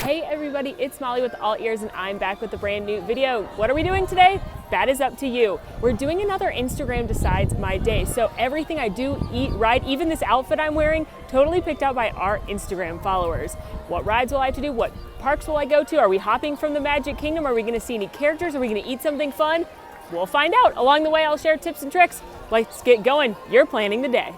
Hey everybody, it's Molly with All Ears and I'm back with a brand new video. What are we doing today? That is up to you. We're doing another Instagram Decides My Day. So everything I do, eat, ride, even this outfit I'm wearing, totally picked out by our Instagram followers. What rides will I have to do? What parks will I go to? Are we hopping from the Magic Kingdom? Are we gonna see any characters? Are we gonna eat something fun? We'll find out. Along the way, I'll share tips and tricks. Let's get going. You're planning the day.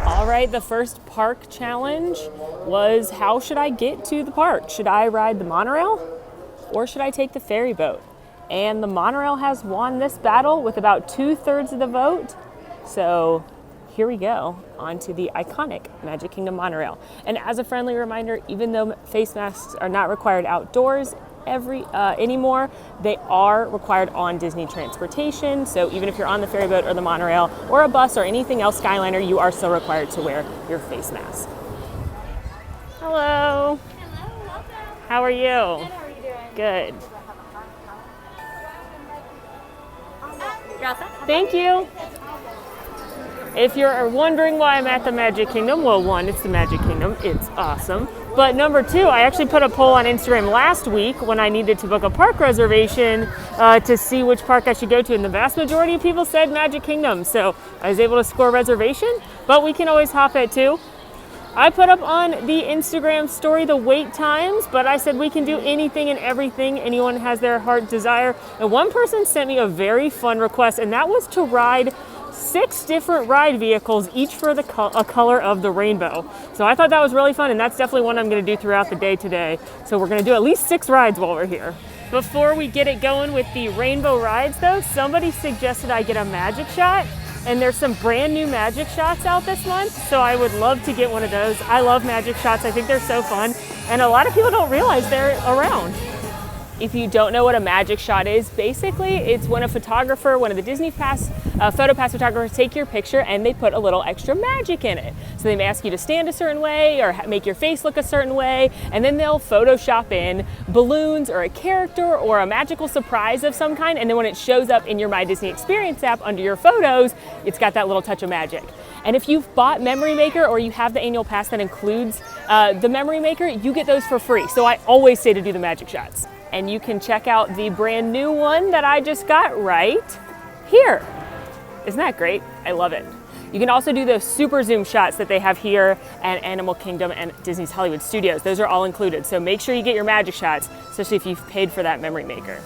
All right, the first park challenge was how should I get to the park? Should I ride the monorail or should I take the ferry boat? And the monorail has won this battle with about 2/3 of the vote. So here we go, onto the iconic Magic Kingdom monorail. And as a friendly reminder, even though face masks are not required outdoors anymore, they are required on Disney transportation. So even if you're on the ferry boat or the monorail or a bus or anything else Skyliner, you are still required to wear your face mask. Hello. Hello, welcome. How are you? Good, how are you doing? Good. You're all set? Thank you. If you're wondering why I'm at the Magic Kingdom, well, one, it's the Magic Kingdom. It's awesome. But number two, I actually put a poll on Instagram last week when I needed to book a park reservation to see which park I should go to. And the vast majority of people said Magic Kingdom. So I was able to score a reservation, but we can always hop at two. I put up on the Instagram story the wait times, but I said we can do anything and everything anyone has their heart desire. And one person sent me a very fun request, and that was to ride 6 different ride vehicles, each for a color of the rainbow. So I thought that was really fun, and that's definitely one I'm going to do throughout the day today. So we're going to do at least 6 rides while we're here. Before we get it going with the rainbow rides though, somebody suggested I get a magic shot, and there's some brand new magic shots out this month, so I would love to get one of those. I love magic shots. I think they're so fun, and a lot of people don't realize they're around. If you don't know what a magic shot is, basically it's when a photographer, one of the Disney Photo Pass photographers, take your picture and they put a little extra magic in it. So they may ask you to stand a certain way or make your face look a certain way, and then they'll Photoshop in balloons or a character or a magical surprise of some kind, and then when it shows up in your My Disney Experience app under your photos, it's got that little touch of magic. And if you've bought Memory Maker or you have the annual pass that includes the Memory Maker, you get those for free. So I always say to do the magic shots. And you can check out the brand new one that I just got right here. Isn't that great? I love it. You can also do those super zoom shots that they have here at Animal Kingdom and Disney's Hollywood Studios. Those are all included. So make sure you get your magic shots, especially if you've paid for that Memory Maker.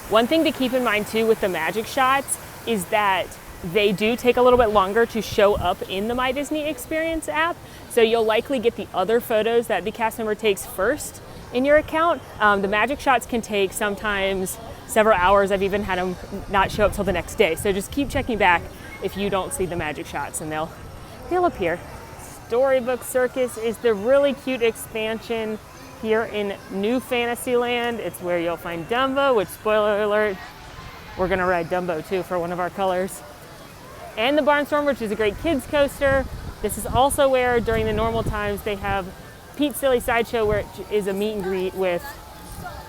One thing to keep in mind too with the magic shots is that they do take a little bit longer to show up in the My Disney Experience app. So you'll likely get the other photos that the cast member takes first in your account. The magic shots can take sometimes several hours. I've even had them not show up till the next day. So just keep checking back if you don't see the magic shots, and they'll appear. Storybook Circus is the really cute expansion here in New Fantasyland. It's where you'll find Dumbo, which, spoiler alert, we're gonna ride Dumbo too for one of our colors. And the Barnstormer, which is a great kids coaster. This is also where during the normal times they have Pete's Silly Sideshow, which is a meet and greet with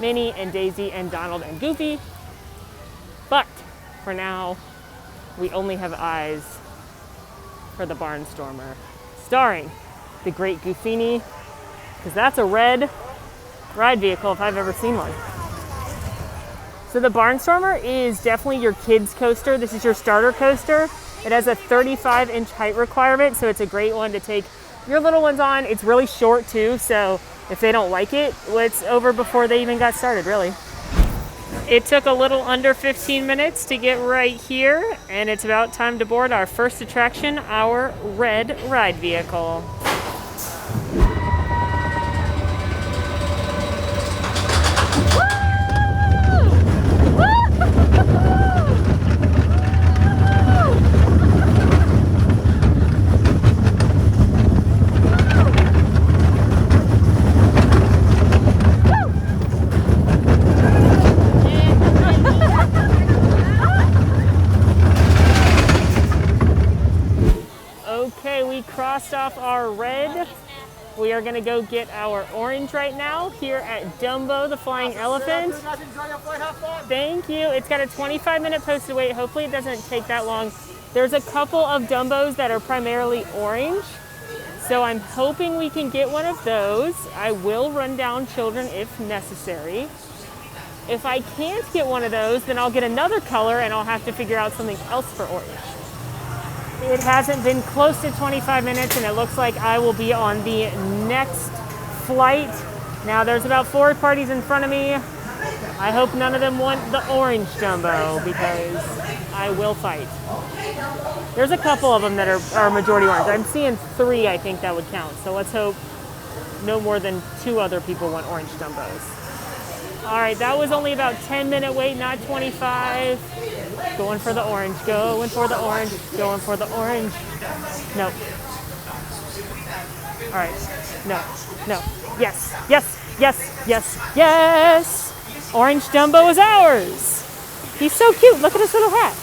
Minnie and Daisy and Donald and Goofy. But for now, we only have eyes for the Barnstormer, starring the great Goofini, because that's a red ride vehicle if I've ever seen one. So the Barnstormer is definitely your kids coaster. This is your starter coaster. It has a 35-inch height requirement, so it's a great one to take your little ones on. It's really short too, so if they don't like it, it's over before they even got started, really. It took a little under 15 minutes to get right here, and it's about time to board our first attraction, our red ride vehicle. we crossed off our red. We are gonna go get our orange right now here at Dumbo, the flying elephant. Thank you. It's got a 25-minute posted wait. Hopefully it doesn't take that long. There's a couple of Dumbos that are primarily orange, so I'm hoping we can get one of those. I will run down children if necessary. If I can't get one of those, then I'll get another color and I'll have to figure out something else for orange. It hasn't been close to 25 minutes and it looks like I will be on the next flight. Now there's about 4 parties in front of me. I hope none of them want the orange Dumbo because I will fight. There's a couple of them that are majority orange. I'm seeing 3 I think that would count. So let's hope no more than 2 other people want orange Dumbos. All right, that was only about 10-minute wait, not 25. Going for the orange, going for the orange, going for the orange. No. All right, no, no. Yes, yes, yes, yes, yes. Orange Dumbo is ours. He's so cute, look at his little hat.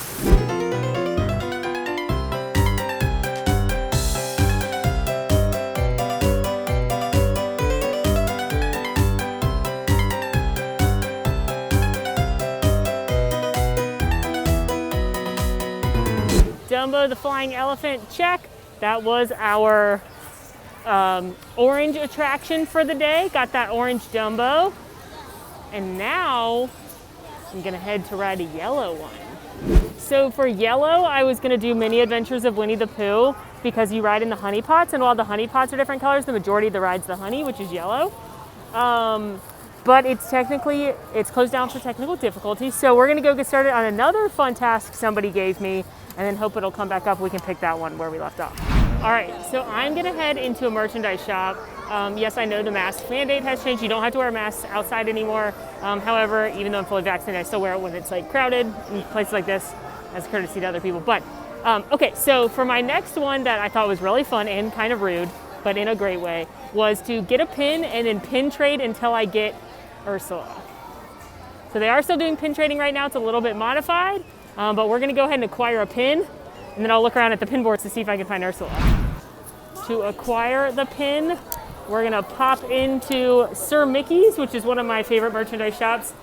Dumbo the flying elephant, check. That was our orange attraction for the day. Got that orange Dumbo. And now I'm gonna head to ride a yellow one. So for yellow, I was gonna do mini adventures of Winnie the Pooh because you ride in the honey pots, and while the honey pots are different colors, the majority of the ride's the honey, which is yellow. But it's closed down for technical difficulties. So we're gonna go get started on another fun task somebody gave me and then hope it'll come back up. We can pick that one where we left off. All right, so I'm gonna head into a merchandise shop. Yes, I know the mask mandate has changed. You don't have to wear a mask outside anymore. However, even though I'm fully vaccinated, I still wear it when it's like crowded in places like this as a courtesy to other people. But okay, so for my next one that I thought was really fun and kind of rude, but in a great way, was to get a pin and then pin trade until I get Ursula. So they are still doing pin trading right now. It's a little bit modified, but we're gonna go ahead and acquire a pin, and then I'll look around at the pin boards to see if I can find Ursula. To acquire the pin, we're gonna pop into Sir Mickey's, which is one of my favorite merchandise shops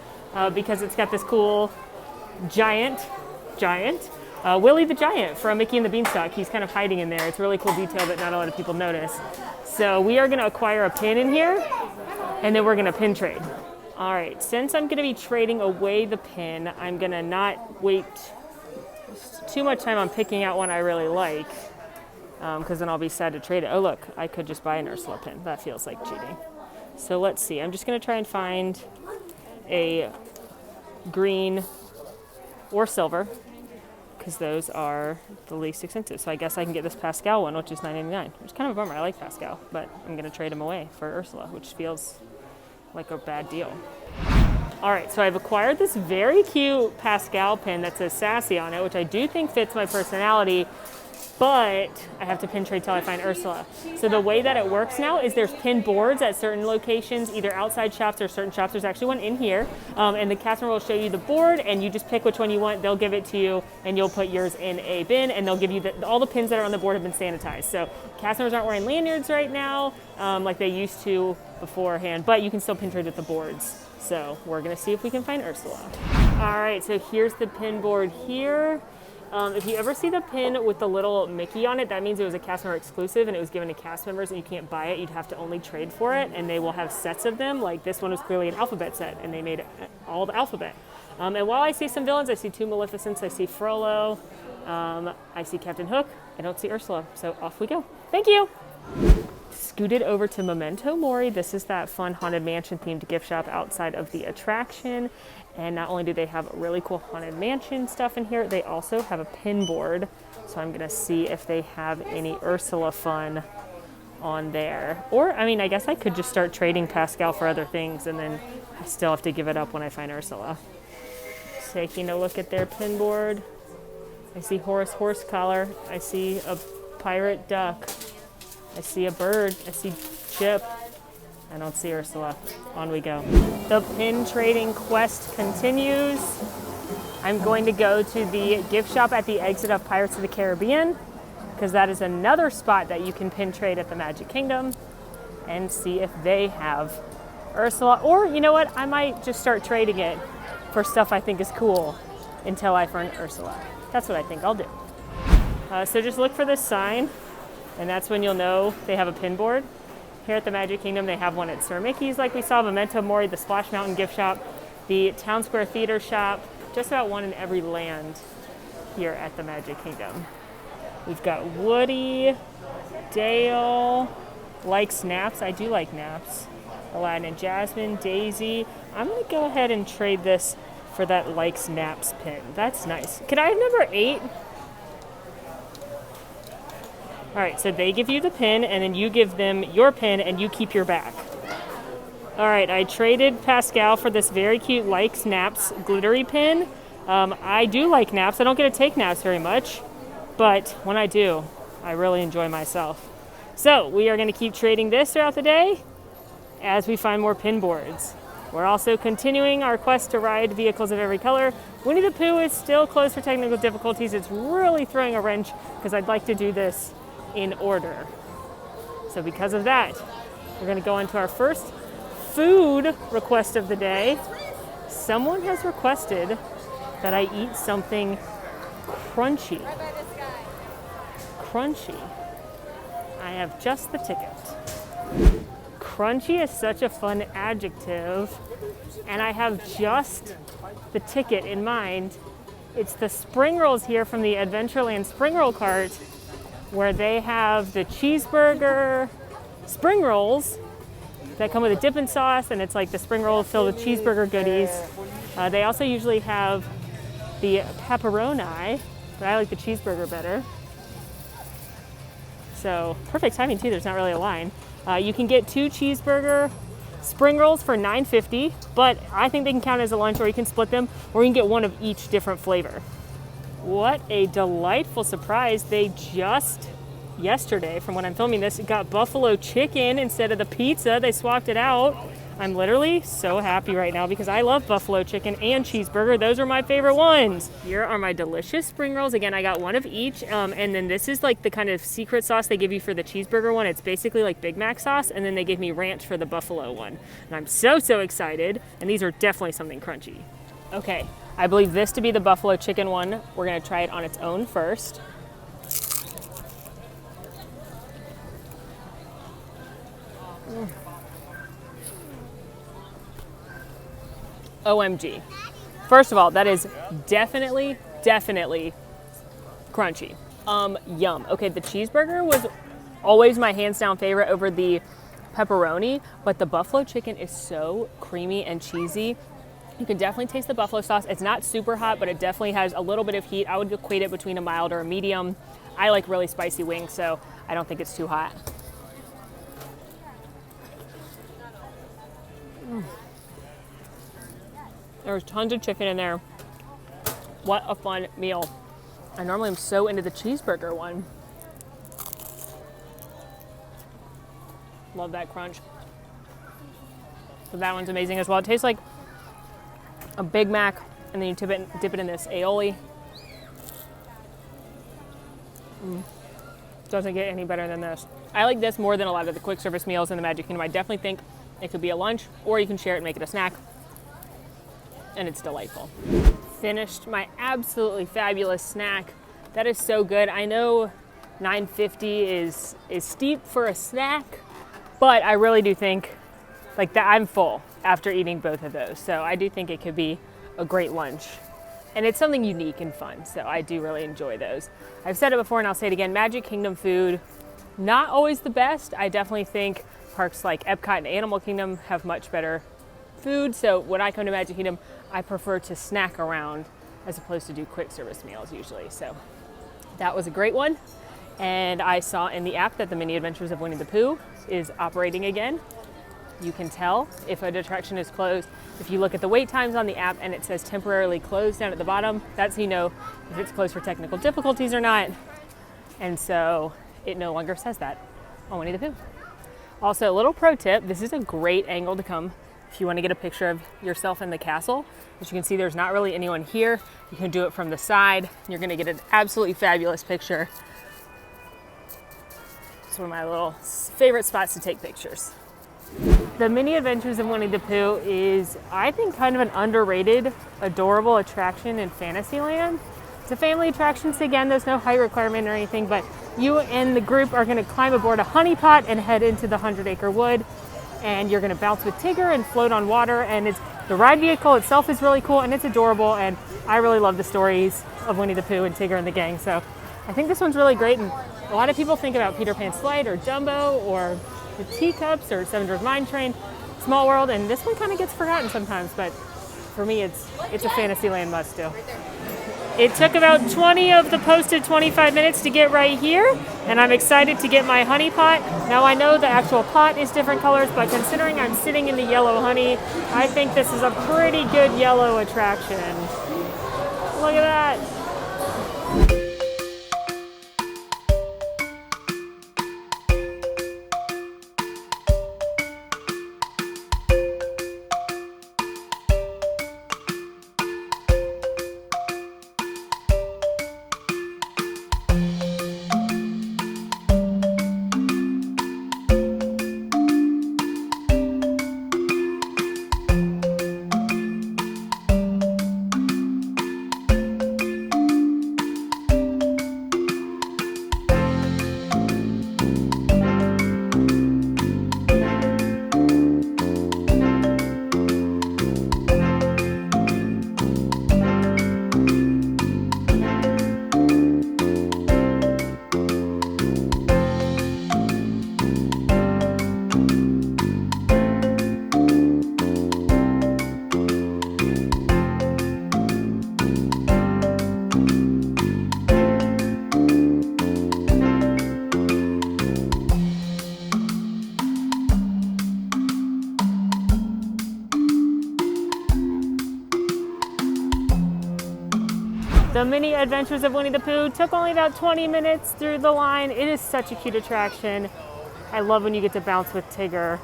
because it's got this cool giant, Willie the Giant from Mickey and the Beanstalk. He's kind of hiding in there. It's a really cool detail that not a lot of people notice. So we are gonna acquire a pin in here, and then we're gonna pin trade. All right, since I'm gonna be trading away the pin, I'm gonna not wait too much time on picking out one I really like, because then I'll be sad to trade it. Oh look, I could just buy an Ursula pin. That feels like cheating. So let's see, I'm just gonna try and find a green or silver, because those are the least expensive. So I guess I can get this Pascal one, which is $9.99, which is kind of a bummer. I like Pascal, but I'm gonna trade him away for Ursula, which feels like a bad deal. All right, so I've acquired this very cute Pascal pin that says Sassy on it, which I do think fits my personality, but I have to pin trade till I find Ursula. So the way that it works now is there's pin boards at certain locations, either outside shops or certain shops. There's actually one in here, and the customer will show you the board, and you just pick which one you want. They'll give it to you, and you'll put yours in a bin, and they'll give you all the pins that are on the board have been sanitized. So customers aren't wearing lanyards right now like they used to beforehand, but you can still pin trade with the boards. So we're gonna see if we can find Ursula. All right, so here's the pin board here. If you ever see the pin with the little Mickey on it, that means it was a cast member exclusive and it was given to cast members and you can't buy it. You'd have to only trade for it, and they will have sets of them. Like this one was clearly an alphabet set, and they made all the alphabet. And while I see some villains, I see 2 Maleficents, I see Frollo, I see Captain Hook. I don't see Ursula, so off we go. Thank you. Scooted over to Memento Mori. This is that fun Haunted Mansion themed gift shop outside of the attraction. And not only do they have really cool Haunted Mansion stuff in here, they also have a pin board. So I'm gonna see if they have any Ursula fun on there. Or, I mean, I guess I could just start trading Pascal for other things and then I still have to give it up when I find Ursula. Taking a look at their pin board. I see Horace Horse Collar. I see a pirate duck. I see a bird. I see Chip. I don't see Ursula. On we go. The pin trading quest continues. I'm going to go to the gift shop at the exit of Pirates of the Caribbean. because that is another spot that you can pin trade at the Magic Kingdom and see if they have Ursula. Or you know what, I might just start trading it for stuff I think is cool until I find Ursula. That's what I think I'll do. So just look for this sign, and that's when you'll know they have a pin board. Here at the Magic Kingdom, they have one at Sir Mickey's, like we saw, Memento Mori, the Splash Mountain gift shop, the Town Square Theater shop, just about one in every land here at the Magic Kingdom. We've got Woody, Dale, likes naps. I do like naps. Aladdin and Jasmine, Daisy. I'm gonna go ahead and trade this for that likes naps pin. That's nice. Could I have number 8? All right, so they give you the pin, and then you give them your pin, and you keep your back. All right, I traded Pascal for this very cute likes naps glittery pin. I do like naps. I don't get to take naps very much, but when I do, I really enjoy myself. So we are going to keep trading this throughout the day as we find more pin boards. We're also continuing our quest to ride vehicles of every color. Winnie the Pooh is still closed for technical difficulties. It's really throwing a wrench because I'd like to do this in order. So because of that, we're going to go into our first food request of the day. Someone has requested that I eat something crunchy. Crunchy. I have just the ticket. Crunchy is such a fun adjective, and I have just the ticket in mind. It's the spring rolls here from the Adventureland spring roll cart, where they have the cheeseburger spring rolls that come with a dipping sauce, and it's like the spring roll filled with cheeseburger goodies. They also usually have the pepperoni, but I like the cheeseburger better. So perfect timing too, there's not really a line. You can get 2 cheeseburger spring rolls for $9.50, but I think they can count as a lunch, or you can split them, or you can get one of each different flavor. What a delightful surprise. They just, yesterday, from when I'm filming this, got buffalo chicken instead of the pizza. They swapped it out. I'm literally so happy right now because I love buffalo chicken and cheeseburger. Those are my favorite ones. Here are my delicious spring rolls. Again, I got one of each. And then this is like the kind of secret sauce they give you for the cheeseburger one. It's basically like Big Mac sauce. And then they gave me ranch for the buffalo one. And I'm so excited. And these are definitely something crunchy. Okay, I believe this to be the buffalo chicken one. We're gonna try it on its own first. OMG. First of all, that is definitely crunchy. Yum. Okay, the cheeseburger was always my hands down favorite over the pepperoni, but the buffalo chicken is so creamy and cheesy. You can definitely taste the buffalo sauce. It's not super hot, but it definitely has a little bit of heat. I would equate it between a mild or a medium. I like really spicy wings, so I don't think it's too hot. There's tons of chicken in there. What a fun meal. I normally am so into the cheeseburger one. Love that crunch. So that one's amazing as well. It tastes like a Big Mac, and then you dip it in this aioli. Doesn't get any better than this. I like this more than a lot of the quick service meals in the Magic Kingdom. I definitely think it could be a lunch, or you can share it and make it a snack. And it's delightful. Finished my absolutely fabulous snack. That is so good. I know $9.50 is steep for a snack, but I really do think like that I'm full after eating both of those. So I do think it could be a great lunch. And it's something unique and fun, so I do really enjoy those. I've said it before and I'll say it again, Magic Kingdom food, not always the best. I definitely think parks like Epcot and Animal Kingdom have much better food. So when I come to Magic Kingdom, I prefer to snack around as opposed to do quick service meals usually. So that was a great one. And I saw in the app that the Mini Adventures of Winnie the Pooh is operating again. You can tell if an attraction is closed. If you look at the wait times on the app and it says temporarily closed down at the bottom, that's how you know if it's closed for technical difficulties or not. And so it no longer says that on Winnie the Pooh. Also, a little pro tip, this is a great angle to come if you want to get a picture of yourself in the castle. As you can see, there's not really anyone here. You can do it from the side. You're going to get an absolutely fabulous picture one of my little favorite spots to take pictures. The Mini Adventures of Winnie the Pooh is, I think, kind of an underrated, adorable attraction in Fantasyland. It's a family attraction, so again, there's no height requirement or anything, but you and the group are going to climb aboard a honey pot and head into the 100-acre wood, and you're going to bounce with Tigger and float on water, and the ride vehicle itself is really cool, and it's adorable, and I really love the stories of Winnie the Pooh and Tigger and the gang, so I think this one's really great, and a lot of people think about Peter Pan's Flight or Dumbo or the Teacups or Seven Dwarfs Mine Train, Small World, and this one kind of gets forgotten sometimes, but for me it's a Fantasyland must-do. It took about 20 of the posted 25 minutes to get right here, and I'm excited to get my honey pot. Now I know the actual pot is different colors, but considering I'm sitting in the yellow honey, I think this is a pretty good yellow attraction. Look at that. The Mini Adventures of Winnie the Pooh took only about 20 minutes through the line. It is such a cute attraction. I love when you get to bounce with Tigger.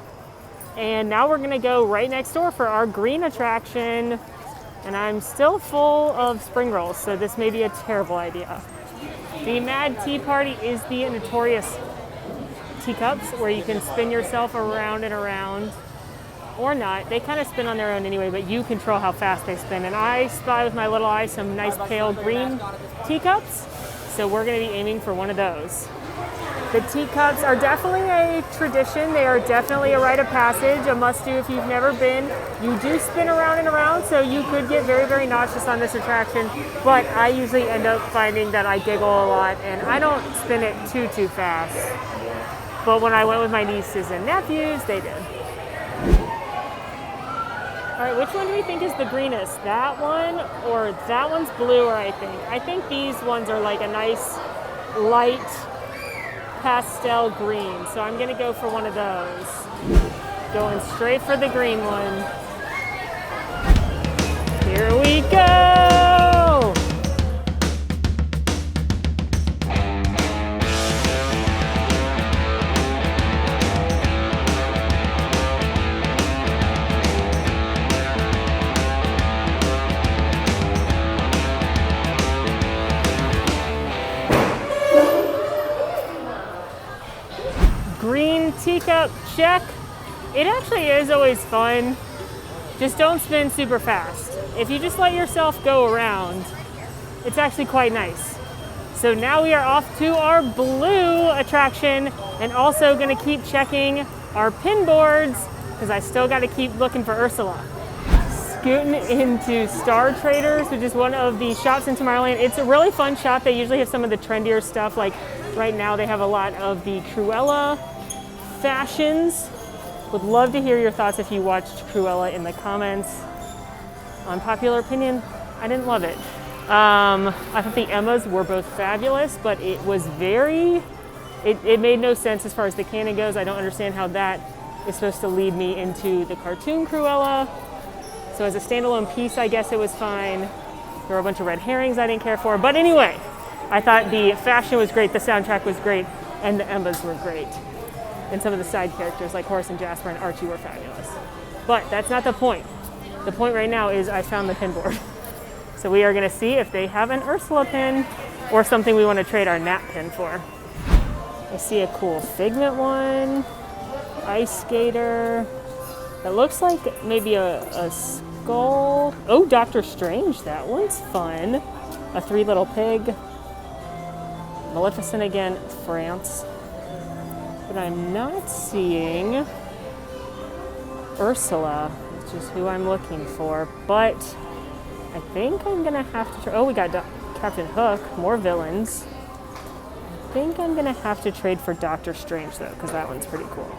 And now we're gonna go right next door for our green attraction. And I'm still full of spring rolls, so this may be a terrible idea. The Mad Tea Party is the notorious teacups where you can spin yourself around and around. Or not. They kind of spin on their own anyway, but you control how fast they spin. And I spy with my little eye some nice pale green teacups, so we're going to be aiming for one of those. The teacups are definitely a tradition. They are definitely a rite of passage, a must-do if you've never been. You do spin around and around, so you could get very, very nauseous on this attraction, but I usually end up finding that I giggle a lot, and I don't spin it too fast. But when I went with my nieces and nephews, they did. All right, which one do we think is the greenest? That one or that one's bluer, I think. I think these ones are like a nice light pastel green. So I'm gonna go for one of those. Going straight for the green one. Here we go! Green teacup, check. It actually is always fun. Just don't spin super fast. If you just let yourself go around, it's actually quite nice. So now we are off to our blue attraction and also gonna keep checking our pin boards because I still gotta keep looking for Ursula. Scooting into Star Traders, which is one of the shops in Tomorrowland. It's a really fun shop. They usually have some of the trendier stuff. Like right now they have a lot of the Cruella fashions. Would love to hear your thoughts if you watched Cruella in the comments. Unpopular opinion, I didn't love it. I thought the Emmas were both fabulous, but it was it made no sense as far as the canon goes. I don't understand how that is supposed to lead me into the cartoon Cruella. So as a standalone piece, I guess it was fine. There were a bunch of red herrings I didn't care for. But anyway, I thought the fashion was great, the soundtrack was great, and the Emmas were great. And some of the side characters like Horace and Jasper and Archie were fabulous. But that's not the point. The point right now is I found the pin board. So we are gonna see if they have an Ursula pin or something we wanna trade our Nat pin for. I see a cool Figment one, Ice Skater. It looks like maybe a skull. Oh, Doctor Strange, that one's fun. A Three Little Pig. Maleficent again, France. But I'm not seeing Ursula, which is who I'm looking for. But I think I'm gonna have to, oh, we got Captain Hook, more villains. I think I'm gonna have to trade for Doctor Strange though, because that one's pretty cool.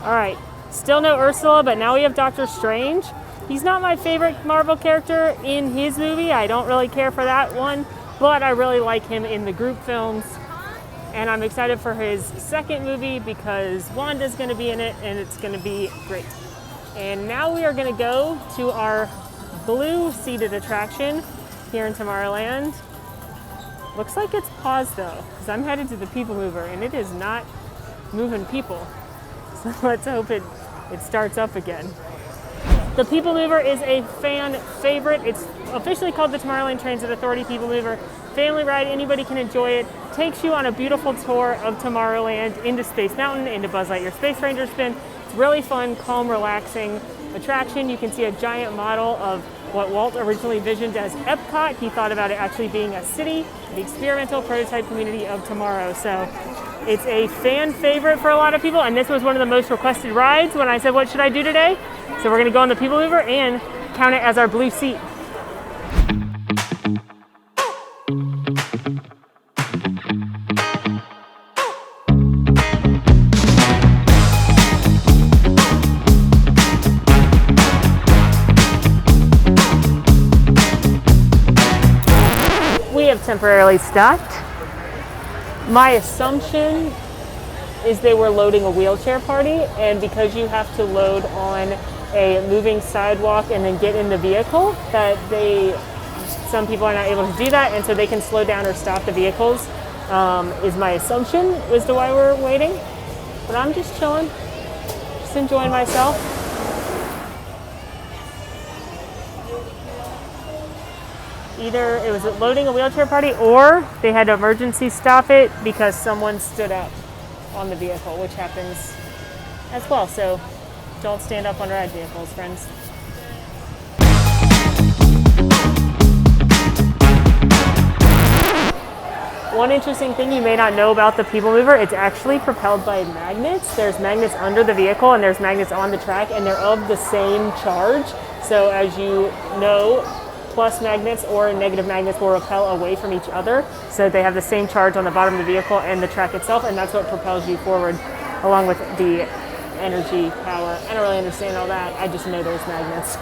All right, still no Ursula, but now we have Doctor Strange. He's not my favorite Marvel character in his movie. I don't really care for that one, but I really like him in the group films. And I'm excited for his second movie because Wanda's gonna be in it and it's gonna be great. And now we are gonna go to our blue seated attraction here in Tomorrowland. Looks like it's paused though, because I'm headed to the People Mover and it is not moving people. So let's hope it starts up again. The People Mover is a fan favorite. It's officially called the Tomorrowland Transit Authority People Mover. Family ride, anybody can enjoy it. Takes you on a beautiful tour of Tomorrowland into Space Mountain, into Buzz Lightyear Space Ranger Spin. It's really fun, calm, relaxing attraction. You can see a giant model of what Walt originally envisioned as Epcot. He thought about it actually being a city, the experimental prototype community of tomorrow. So it's a fan favorite for a lot of people, and this was one of the most requested rides when I said, what should I do today? So we're gonna go on the People Mover and count it as our blue seat. We have temporarily stopped. My assumption is they were loading a wheelchair party, and because you have to load on a moving sidewalk and then get in the vehicle, that some people are not able to do that, and so they can slow down or stop the vehicles, is my assumption as to why we're waiting. But I'm just chilling, just enjoying myself. Either it was loading a wheelchair party or they had to emergency stop it because someone stood up on the vehicle, which happens as well. So don't stand up on ride vehicles, friends. One interesting thing you may not know about the People Mover, it's actually propelled by magnets. There's magnets under the vehicle and there's magnets on the track, and they're of the same charge. So as you know, plus magnets or negative magnets will repel away from each other. So they have the same charge on the bottom of the vehicle and the track itself, and that's what propels you forward along with the energy power. I don't really understand all that. I just know there's magnets.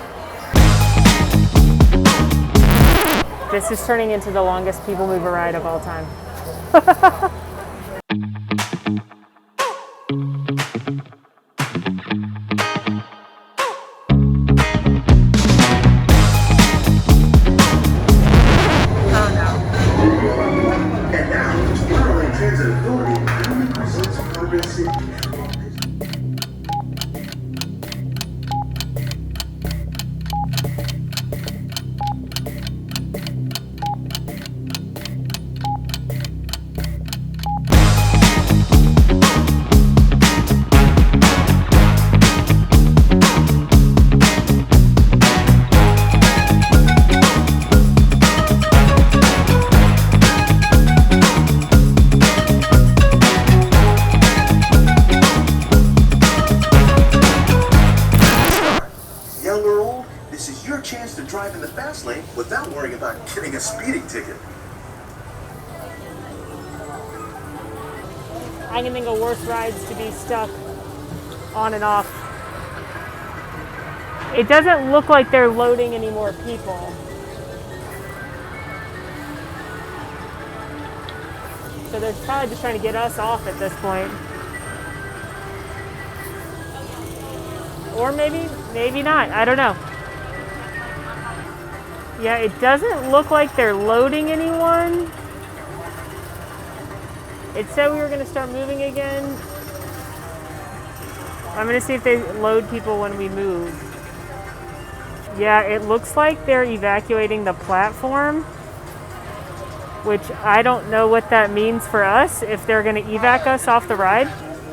This is turning into the longest People Mover ride of all time. Drive in the fast lane without worrying about getting a speeding ticket. I can think of worse rides to be stuck on and off. It doesn't look like they're loading any more people. So they're probably just trying to get us off at this point. Or maybe not, I don't know. Yeah, it doesn't look like they're loading anyone. It said we were going to start moving again. I'm going to see if they load people when we move. Yeah, it looks like they're evacuating the platform, which I don't know what that means for us, if they're going to evac us off the ride.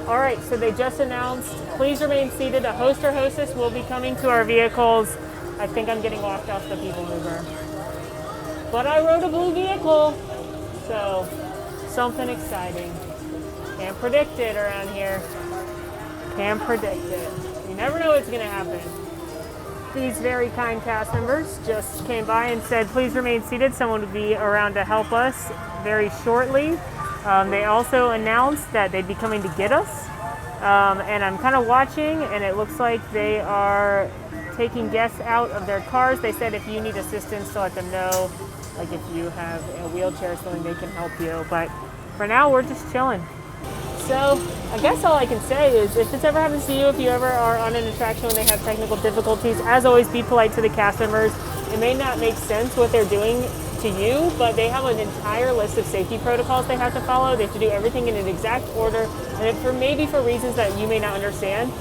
All right, so they just announced, please remain seated. A host or hostess will be coming to our vehicles. I think I'm getting walked off the people mover. But I rode a blue vehicle, so something exciting. Can't predict it around here. Can't predict it. You never know what's going to happen. These very kind cast members just came by and said, please remain seated. Someone will be around to help us very shortly. They also announced that they'd be coming to get us. And I'm kind of watching, and it looks like they are taking guests out of their cars. They said if you need assistance to let them know, like if you have a wheelchair or something, they can help you. But for now, we're just chilling. So I guess all I can say is if this ever happens to you, if you ever are on an attraction when they have technical difficulties, as always, be polite to the cast members. It may not make sense what they're doing to you, but they have an entire list of safety protocols they have to follow. They have to do everything in an exact order, and maybe for reasons that you may not understand.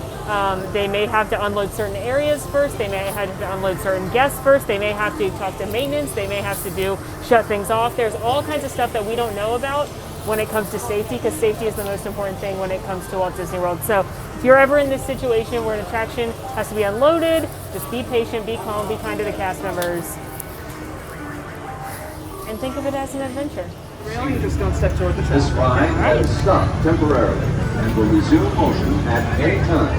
They may have to unload certain areas first. They may have to unload certain guests first. They may have to talk to maintenance. They may have to shut things off. There's all kinds of stuff that we don't know about when it comes to safety, because safety is the most important thing when it comes to Walt Disney World. So if you're ever in this situation where an attraction has to be unloaded, just be patient, be calm, be kind to the cast members, and think of it as an adventure. Really? Just don't step toward the track. This ride has stopped temporarily and will resume motion at any time.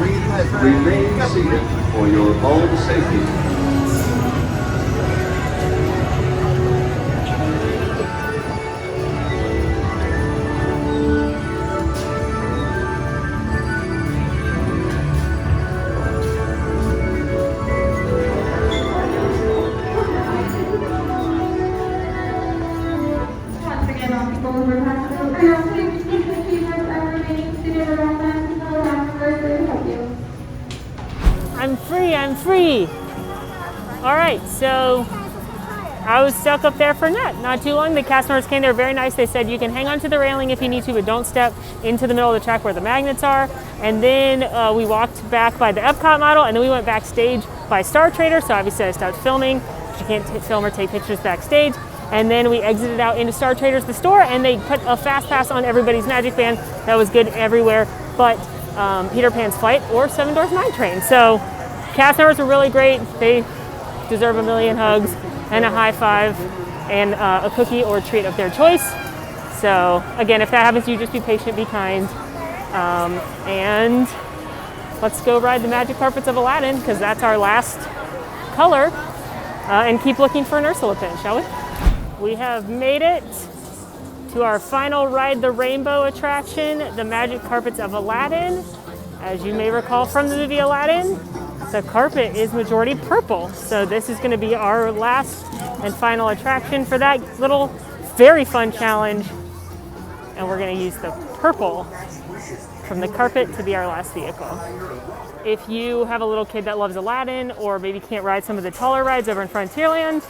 Please remain seated for your own safety. I'm free. All right, so I was stuck up there for not too long. The cast members came, they were very nice. They said you can hang on to the railing if you need to, but don't step into the middle of the track where the magnets are. And then we walked back by the Epcot model, and then we went backstage by Star Trader. So obviously I stopped filming. You can't film or take pictures backstage. And then we exited out into Star Traders, the store, and they put a fast pass on everybody's Magic Band. That was good everywhere but Peter Pan's Flight or Seven Dwarfs Mine Train. So cast members were really great. They deserve a million hugs and a high five and a cookie or treat of their choice. So again, if that happens to you, just be patient, be kind, and let's go ride the magic carpets of Aladdin, because that's our last color, and keep looking for an Ursula pin, shall we? We have made it to our final Ride the Rainbow attraction, the Magic Carpets of Aladdin. As you may recall from the movie Aladdin, the carpet is majority purple. So this is going to be our last and final attraction for that little very fun challenge. And we're going to use the purple from the carpet to be our last vehicle. If you have a little kid that loves Aladdin, or maybe can't ride some of the taller rides over in Frontierland,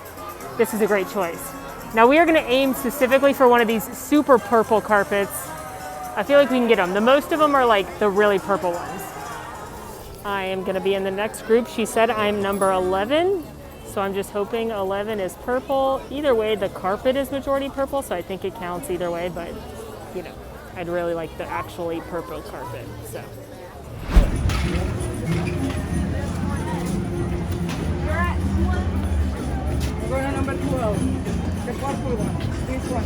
this is a great choice. Now we are going to aim specifically for one of these super purple carpets. I feel like we can get them. The most of them are like the really purple ones. I am going to be in the next group. She said I'm number 11, so I'm just hoping 11 is purple. Either way, the carpet is majority purple, so I think it counts either way, but you know, I'd really like the actually purple carpet. So. We're going to number 12, the purple one, this one.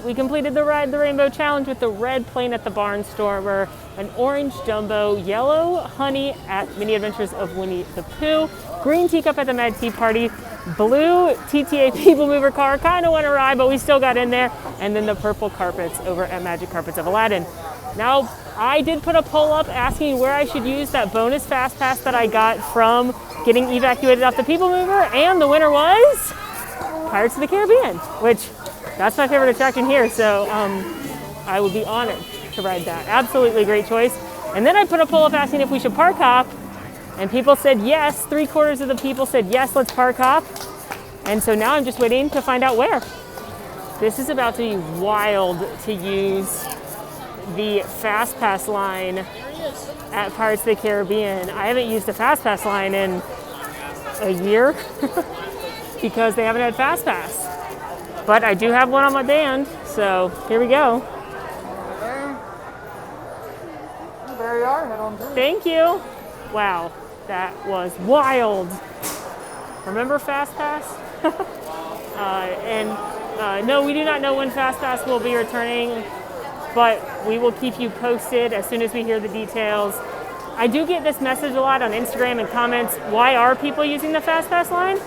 We completed the Ride the Rainbow Challenge with the red plane at the Barn Stormer, an orange jumbo, yellow honey at Mini Adventures of Winnie the Pooh, green teacup at the Mad Tea Party, blue TTA People Mover car, kind of went awry, but we still got in there, and then the purple carpets over at Magic Carpets of Aladdin. Now, I did put a poll up asking where I should use that bonus Fast Pass that I got from getting evacuated off the People Mover, and the winner was Pirates of the Caribbean, which that's my favorite attraction here, so I would be honored to ride that. Absolutely great choice. And then I put a poll up asking if we should park hop, And people said yes, 3/4 of the people said yes, let's park hop. And so now I'm just waiting to find out where. This is about to be wild to use the Fast Pass line at Pirates of the Caribbean. I haven't used the Fast Pass line in a year because they haven't had Fast Pass. But I do have one on my band, so here we go. There you are, head on through. Thank you. Wow, that was wild. Remember Fast Pass? No, we do not know when Fast Pass will be returning, but we will keep you posted as soon as we hear the details. I do get this message a lot on Instagram and comments. Why are people using the Fast Pass line?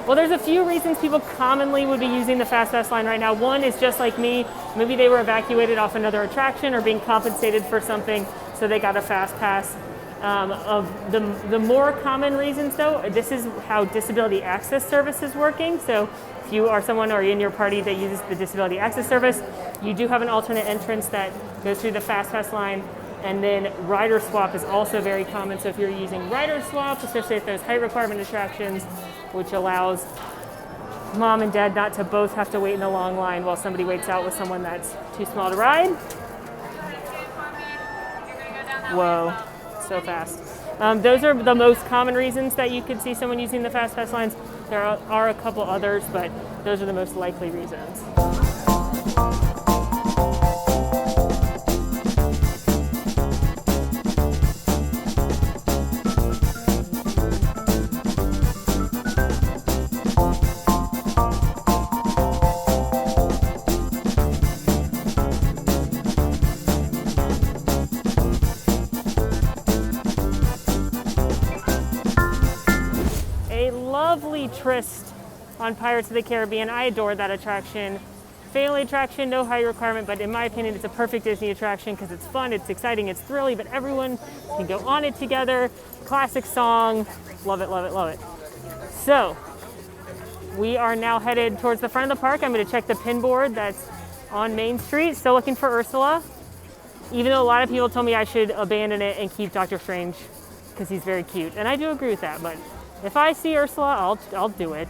Well, there's a few reasons people commonly would be using the Fast Pass line right now. One is just like me, maybe they were evacuated off another attraction or being compensated for something, so they got a Fast Pass. Of the more common reasons though, this is how disability access service is working. So if you are someone or in your party that uses the disability access service, you do have an alternate entrance that goes through the Fast Pass line. And then rider swap is also very common. So if you're using rider swap, especially if there's height requirement attractions, which allows mom and dad not to both have to wait in a long line while somebody waits out with someone that's too small to ride. Whoa. So fast. Those are the most common reasons that you could see someone using the Fast Pass lines. There are a couple others, but those are the most likely reasons. Lovely tryst on Pirates of the Caribbean. I adore that attraction. Family attraction, no height requirement, but in my opinion, it's a perfect Disney attraction because it's fun, it's exciting, it's thrilling, but everyone can go on it together. Classic song. Love it, love it, love it. So, we are now headed towards the front of the park. I'm going to check the pin board that's on Main Street. Still looking for Ursula, even though a lot of people told me I should abandon it and keep Dr. Strange because he's very cute. And I do agree with that, but if I see Ursula, I'll do it.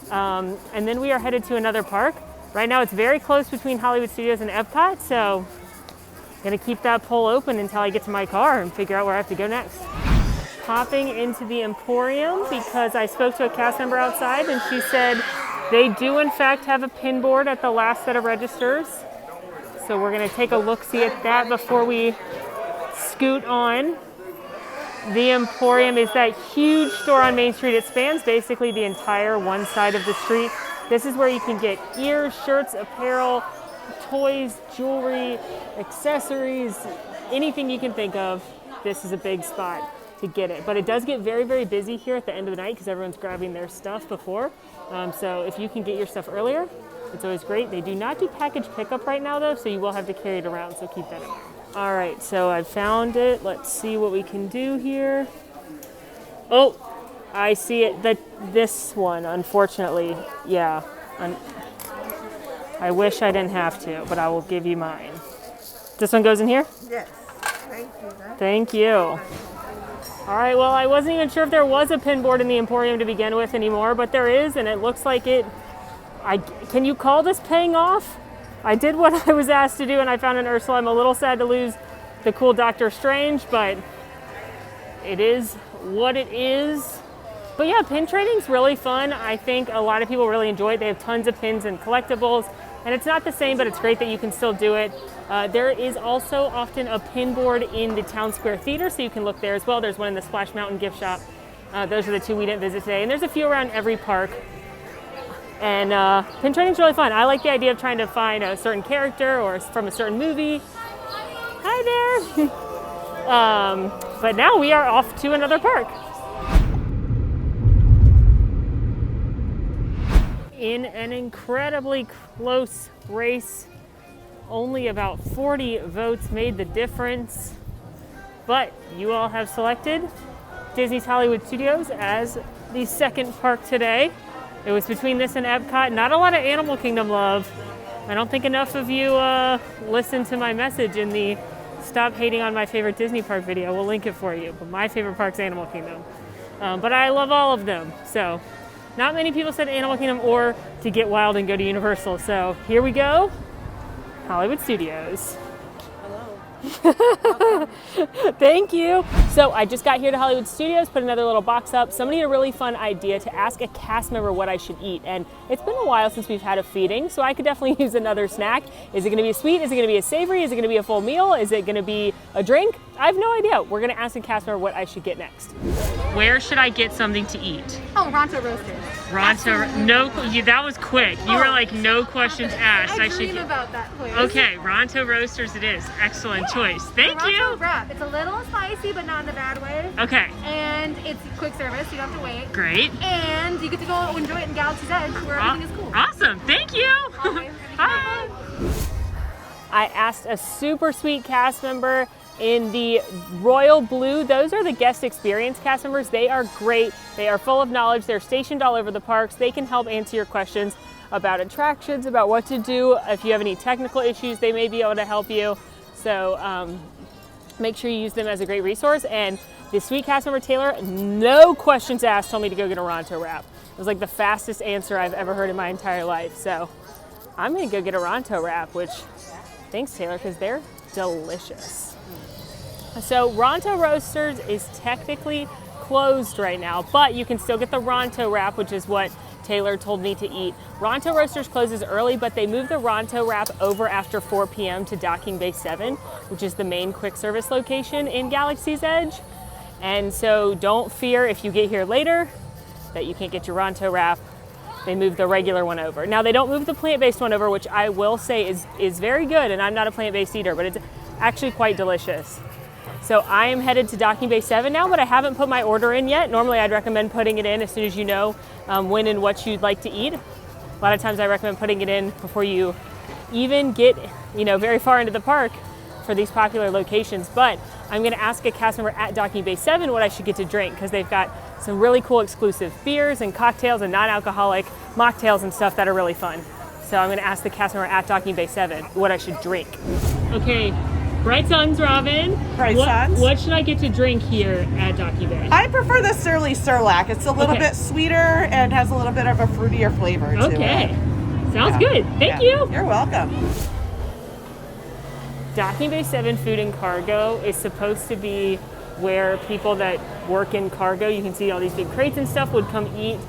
And then we are headed to another park. Right now it's very close between Hollywood Studios and Epcot, so I'm gonna keep that poll open until I get to my car and figure out where I have to go next. Hopping into the Emporium because I spoke to a cast member outside and she said they do in fact have a pin board at the last set of registers. So we're gonna take a look-see at that before we scoot on. The Emporium is that huge store on Main Street. It spans basically the entire one side of the street. This is where you can get ears, shirts, apparel, toys, jewelry, accessories, anything you can think of. This is a big spot to get it. But it does get very, very busy here at the end of the night because everyone's grabbing their stuff before. So if you can get your stuff earlier, it's always great. They do not do package pickup right now though, so you will have to carry it around, so keep that in mind. All right, so I found it. Let's see what we can do here. Oh, I see it. This one, unfortunately, yeah. I wish I didn't have to, but I will give you mine. This one goes in here? Yes. Thank you. Thank you. All right, well, I wasn't even sure if there was a pin board in the Emporium to begin with anymore, but there is, and it looks like it. Can you call this paying off? I did what I was asked to do and I found an Ursula. I'm a little sad to lose the cool Dr. Strange, but it is what it is. But yeah, pin trading's really fun. I think a lot of people really enjoy it. They have tons of pins and collectibles, and it's not the same, but it's great that you can still do it. There is also often a pin board in the Town Square Theater, so you can look there as well. There's one in the Splash Mountain gift shop. Those are the two we didn't visit today, and there's a few around every park. And pin trading's really fun. I like the idea of trying to find a certain character or from a certain movie. Hi there. But now we are off to another park. In an incredibly close race, only about 40 votes made the difference. But you all have selected Disney's Hollywood Studios as the second park today. It was between this and Epcot. Not a lot of Animal Kingdom love. I don't think enough of you listened to my message in the stop hating on my favorite Disney park video. We'll link it for you. But my favorite park's Animal Kingdom. But I love all of them. So not many people said Animal Kingdom or to get wild and go to Universal. So here we go. Hollywood Studios. Thank you. So I just got here to Hollywood Studios, put another little box up. Somebody had a really fun idea to ask a cast member what I should eat. And it's been a while since we've had a feeding, so I could definitely use another snack. Is it gonna be a sweet? Is it gonna be a savory? Is it gonna be a full meal? Is it gonna be a drink? I have no idea. We're gonna ask a cast member what I should get next. Where should I get something to eat? Oh, Ronto Roasters. That was quick. You were like, no questions asked. I dream about that place. Okay, Ronto Roasters it is. Excellent choice. Thank you. Ronto wrap. It's a little spicy, but not in a bad way. Okay. And it's quick service. You don't have to wait. Great. And you get to go enjoy it in Galaxy's Edge, where everything is cool. Awesome. Thank you. Always. Bye. I asked a super sweet cast member in the royal blue. Those are the guest experience cast members. They are great. They are full of knowledge. They're stationed all over the parks. They can help answer your questions about attractions, about what to do. If you have any technical issues, they may be able to help you. So make sure you use them as a great resource. And the sweet cast member Taylor, no questions asked, told me to go get a Ronto wrap. It was like the fastest answer I've ever heard in my entire life. So I'm gonna go get a Ronto wrap, which thanks Taylor, because they're delicious. So Ronto Roasters is technically closed right now, but you can still get the Ronto wrap, which is what Taylor told me to eat. Ronto Roasters closes early, but they moved the Ronto wrap over after 4 p.m. to Docking Bay 7, which is the main quick service location in Galaxy's Edge. And so don't fear if you get here later that you can't get your Ronto wrap. They moved the regular one over. Now they don't move the plant-based one over, which I will say is very good, and I'm not a plant-based eater, but it's actually quite delicious. So I am headed to Docking Bay 7 now, but I haven't put my order in yet. Normally I'd recommend putting it in as soon as you know when and what you'd like to eat. A lot of times I recommend putting it in before you even get very far into the park for these popular locations. But I'm gonna ask a cast member at Docking Bay 7 what I should get to drink, because they've got some really cool exclusive beers and cocktails and non-alcoholic mocktails and stuff that are really fun. So I'm gonna ask the cast member at Docking Bay 7 what I should drink. Okay. Bright Suns, Robin. Bright Suns. What should I get to drink here at Docking Bay? I prefer the Surly Surlac. It's a little bit sweeter and has a little bit of a fruitier flavor to it. Okay. Sounds good. Thank you. You're welcome. Docking Bay 7 Food and Cargo is supposed to be where people that work in cargo, you can see all these big crates and stuff, would come eat.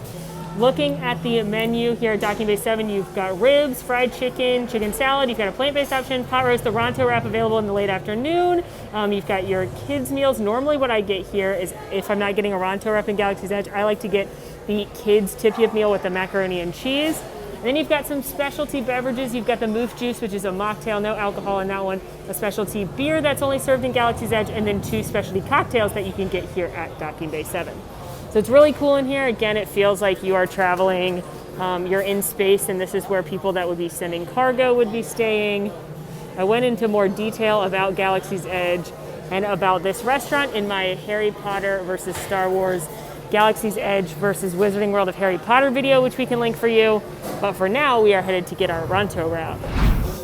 Looking at the menu here at Docking Bay 7, you've got ribs, fried chicken, chicken salad, you've got a plant-based option, pot roast, the Ronto wrap available in the late afternoon. You've got your kids' meals. Normally what I get here is, if I'm not getting a Ronto wrap in Galaxy's Edge, I like to get the kids' tip-yip meal with the macaroni and cheese. And then you've got some specialty beverages. You've got the Moof Juice, which is a mocktail, no alcohol in that one, a specialty beer that's only served in Galaxy's Edge, and then 2 specialty cocktails that you can get here at Docking Bay 7. So it's really cool in here. Again, it feels like you are traveling, you're in space, and this is where people that would be sending cargo would be staying. I went into more detail about Galaxy's Edge and about this restaurant in my Harry Potter versus Star Wars Galaxy's Edge versus Wizarding World of Harry Potter video, which we can link for you. But for now, we are headed to get our Ronto wrap.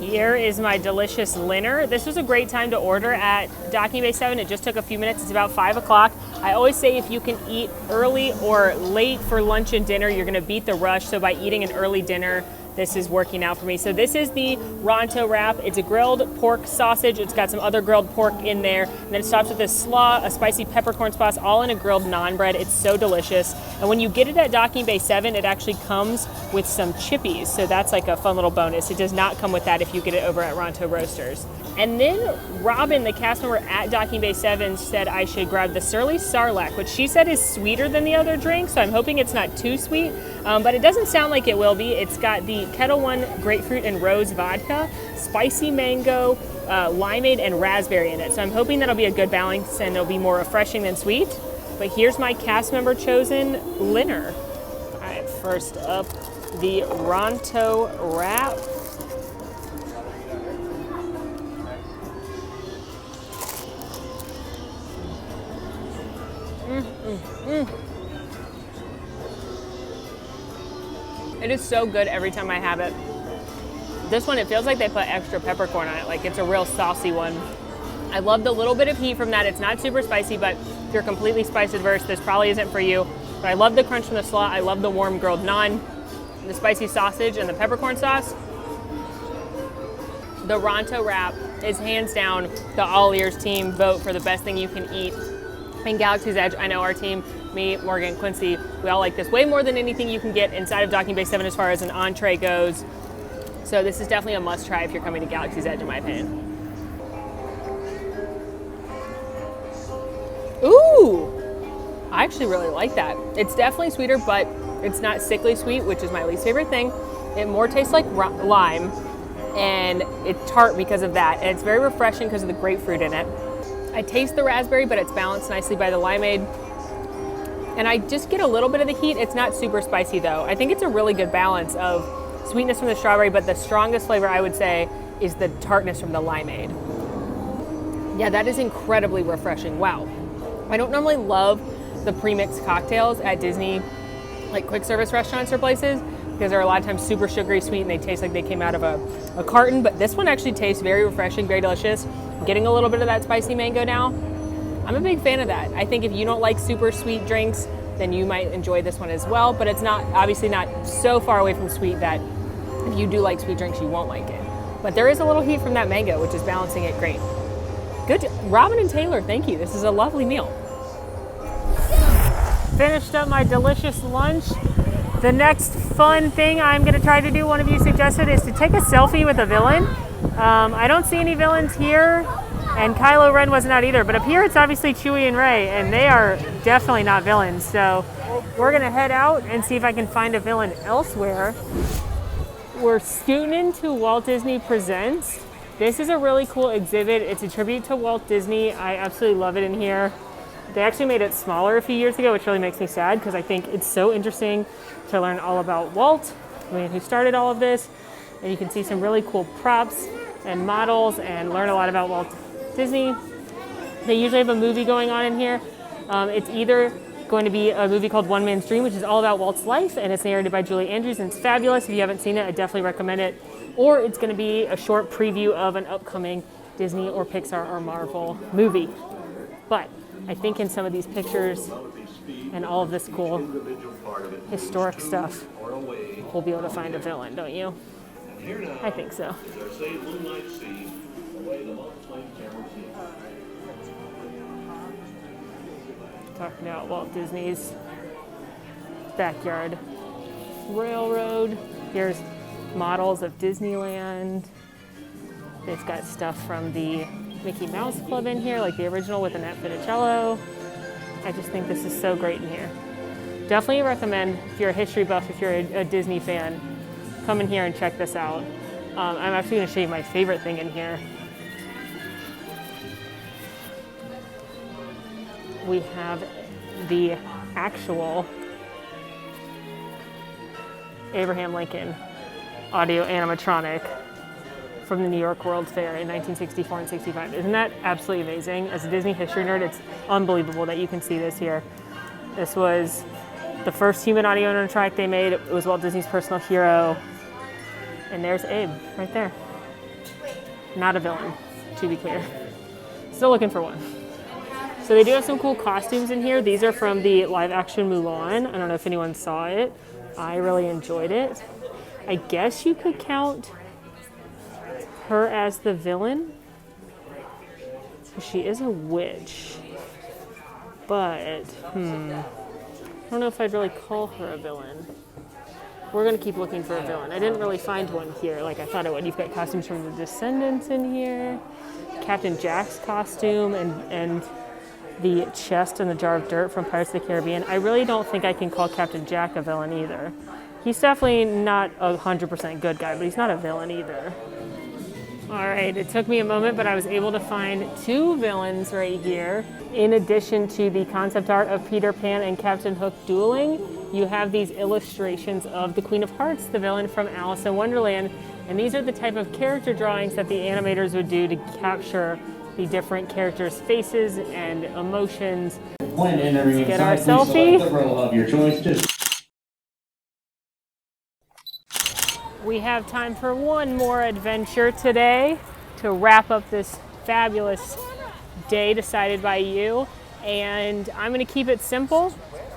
Here is my delicious dinner. This was a great time to order at Docking Bay 7. It just took a few minutes. It's about 5 o'clock. I always say if you can eat early or late for lunch and dinner, you're gonna beat the rush. So by eating an early dinner, this is working out for me. So this is the Ronto wrap. It's a grilled pork sausage. It's got some other grilled pork in there. And then it stops with a slaw, a spicy peppercorn sauce, all in a grilled naan bread. It's so delicious. And when you get it at Docking Bay 7, it actually comes with some chippies. So that's like a fun little bonus. It does not come with that if you get it over at Ronto Roasters. And then Robin, the cast member at Docking Bay 7, said I should grab the Surly Sarlacc, which she said is sweeter than the other drink, so I'm hoping it's not too sweet, but it doesn't sound like it will be. It's got the Kettle One grapefruit and rose vodka, spicy mango, limeade, and raspberry in it. So I'm hoping that'll be a good balance and it'll be more refreshing than sweet. But here's my cast member chosen dinner. All right, first up, the Ronto wrap. It is so good every time I have it. This one, it feels like they put extra peppercorn on it, like it's a real saucy one. I love the little bit of heat from that. It's not super spicy, but if you're completely spice adverse, this probably isn't for you. But I love the crunch from the slaw. I love the warm grilled naan, the spicy sausage, and the peppercorn sauce. The Ronto wrap is hands down the AllEars team vote for the best thing you can eat in Galaxy's Edge. I know our team, me, Morgan, Quincy, we all like this way more than anything you can get inside of Docking Bay 7 as far as an entree goes. So this is definitely a must try if you're coming to Galaxy's Edge, in my opinion. Ooh, I actually really like that. It's definitely sweeter, but it's not sickly sweet, which is my least favorite thing. It more tastes like lime, and it's tart because of that. And it's very refreshing because of the grapefruit in it. I taste the raspberry, but it's balanced nicely by the limeade. And I just get a little bit of the heat. It's not super spicy though. I think it's a really good balance of sweetness from the strawberry, but the strongest flavor I would say is the tartness from the limeade. Yeah, that is incredibly refreshing. Wow. I don't normally love the pre-mixed cocktails at Disney, like quick service restaurants or places, because they're a lot of times super sugary sweet and they taste like they came out of a carton, but this one actually tastes very refreshing, very delicious. I'm getting a little bit of that spicy mango now. I'm a big fan of that. I think if you don't like super sweet drinks, then you might enjoy this one as well, but it's not, obviously not so far away from sweet that if you do like sweet drinks, you won't like it. But there is a little heat from that mango, which is balancing it great. Good, Robin and Taylor, thank you. This is a lovely meal. Finished up my delicious lunch. The next fun thing I'm gonna try to do, one of you suggested, is to take a selfie with a villain. I don't see any villains here, and Kylo Ren wasn't out either, but up here it's obviously Chewie and Rey, and they are definitely not villains. So we're gonna head out and see if I can find a villain elsewhere. We're scooting into Walt Disney Presents. This is a really cool exhibit. It's a tribute to Walt Disney. I absolutely love it in here. They actually made it smaller a few years ago, which really makes me sad because I think it's so interesting to learn all about Walt, the man who started all of this. And you can see some really cool props and models and learn a lot about Walt Disney. They usually have a movie going on in here. It's either going to be a movie called One Man's Dream, which is all about Walt's life, and it's narrated by Julie Andrews, and it's fabulous. If you haven't seen it, I definitely recommend it. Or it's going to be a short preview of an upcoming Disney or Pixar or Marvel movie. But I think in some of these pictures and all of this cool historic stuff, we'll be able to find a villain, don't you? I think so. Talking about Walt Disney's backyard railroad. Here's models of Disneyland. They've got stuff from the Mickey Mouse Club in here, like the original with Annette Funicello. I just think this is so great in here. Definitely recommend, if you're a history buff, if you're a Disney fan, come in here and check this out. I'm actually going to show you my favorite thing in here. We have the actual Abraham Lincoln audio animatronic from the New York World's Fair in 1964 and 65. Isn't that absolutely amazing? As a Disney history nerd, it's unbelievable that you can see this here. This was the first human audio animatronic they made. It was Walt Disney's personal hero. And there's Abe right there. Not a villain, to be clear. Still looking for one. So they do have some cool costumes in here. These are from the live action Mulan. I don't know if anyone saw it. I really enjoyed it. I guess you could count her as the villain. She is a witch. But, I don't know if I'd really call her a villain. We're gonna keep looking for a villain. I didn't really find one here like I thought I would. You've got costumes from the Descendants in here. Captain Jack's costume and the chest and the jar of dirt from Pirates of the Caribbean. I really don't think I can call Captain Jack a villain either. He's definitely not a 100% good guy, but he's not a villain either. All right, it took me a moment, but I was able to find two villains right here. In addition to the concept art of Peter Pan and Captain Hook dueling, you have these illustrations of the Queen of Hearts, the villain from Alice in Wonderland. And these are the type of character drawings that the animators would do to capture the different characters' faces and emotions. When entering Let's get our inside, please selfie. select the row of your choice. We have time for one more adventure today to wrap up this fabulous day decided by you, and I'm gonna keep it simple.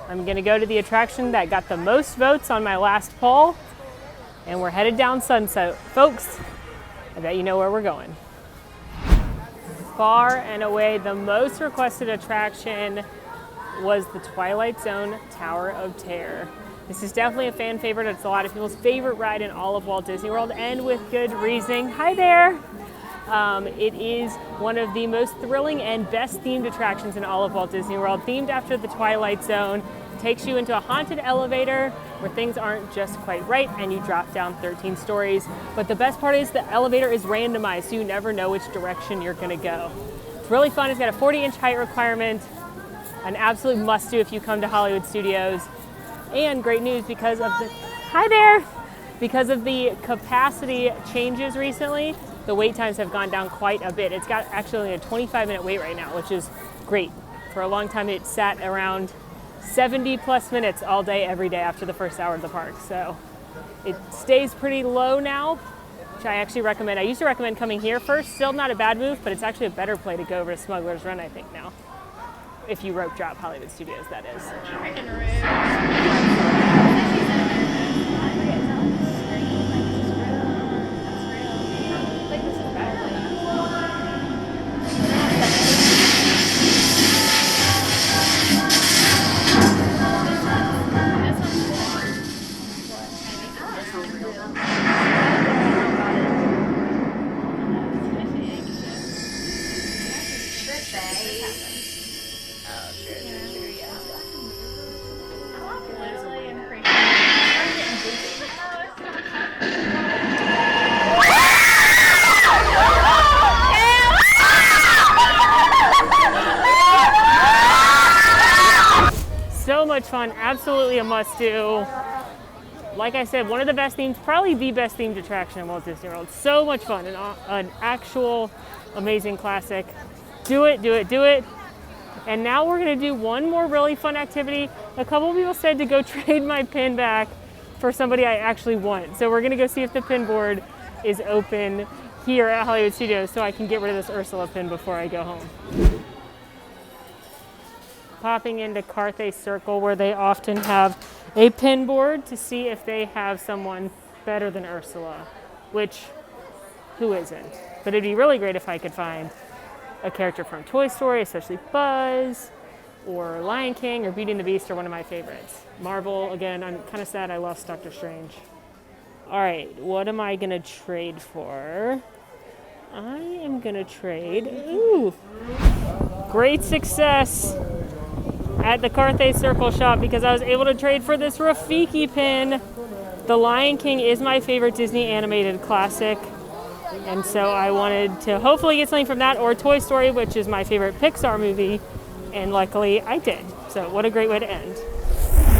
I'm gonna go to the attraction that got the most votes on my last poll, and we're headed down Sunset. Folks, I bet you know where we're going. Far and away, the most requested attraction was the Twilight Zone Tower of Terror. This is definitely a fan favorite. It's a lot of people's favorite ride in all of Walt Disney World, and with good reason. Hi there. It is one of the most thrilling and best themed attractions in all of Walt Disney World, themed after the Twilight Zone. It takes you into a haunted elevator where things aren't just quite right and you drop down 13 stories. But the best part is the elevator is randomized, so you never know which direction you're gonna go. It's really fun. It's got a 40-inch height requirement, an absolute must-do if you come to Hollywood Studios. And great news because of the, hi there! Because of the capacity changes recently, the wait times have gone down quite a bit. It's got actually a 25-minute wait right now, which is great. For a long time, it sat around 70 plus minutes all day, every day after the first hour of the park. So it stays pretty low now, which I actually recommend. I used to recommend coming here first. Still not a bad move, but it's actually a better play to go over to Smuggler's Run, I think, now. If you rope drop Hollywood Studios, that is. So much fun, absolutely a must-do. Like I said, one of the best themes, probably the best themed attraction in Walt Disney World. So much fun, an actual amazing classic. Do it, do it, do it. And now we're gonna do one more really fun activity. A couple of people said to go trade my pin back for somebody I actually want. So we're gonna go see if the pin board is open here at Hollywood Studios so I can get rid of this Ursula pin before I go home. Popping into Carthay Circle where they often have a pin board to see if they have someone better than Ursula, which, who isn't? But it'd be really great if I could find a character from Toy Story, especially Buzz, or Lion King, or Beauty and the Beast are one of my favorites. Marvel, again, I'm kind of sad I lost Doctor Strange. All right, what am I gonna trade for? I am gonna trade, ooh, great success at the Carthay Circle shop because I was able to trade for this Rafiki pin. The Lion King is my favorite Disney animated classic, and so I wanted to hopefully get something from that, or Toy Story, which is my favorite Pixar movie, and luckily I did. So what a great way to end.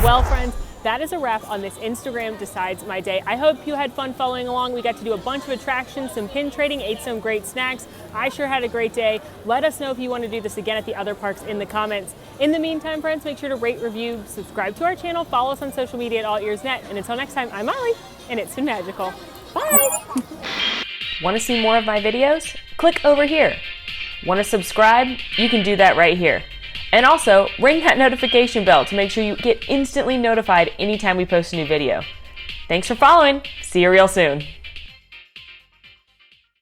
Well, friends, that is a wrap on this Instagram Decides My Day. I hope you had fun following along. We got to do a bunch of attractions, some pin trading, ate some great snacks. I sure had a great day. Let us know if you want to do this again at the other parks in the comments. In the meantime, friends, make sure to rate, review, subscribe to our channel, follow us on social media at AllEars.net. And until next time, I'm Molly, and it's been magical. Bye! Want to see more of my videos? Click over here. Want to subscribe? You can do that right here. And also, ring that notification bell to make sure you get instantly notified anytime we post a new video. Thanks for following. See you real soon.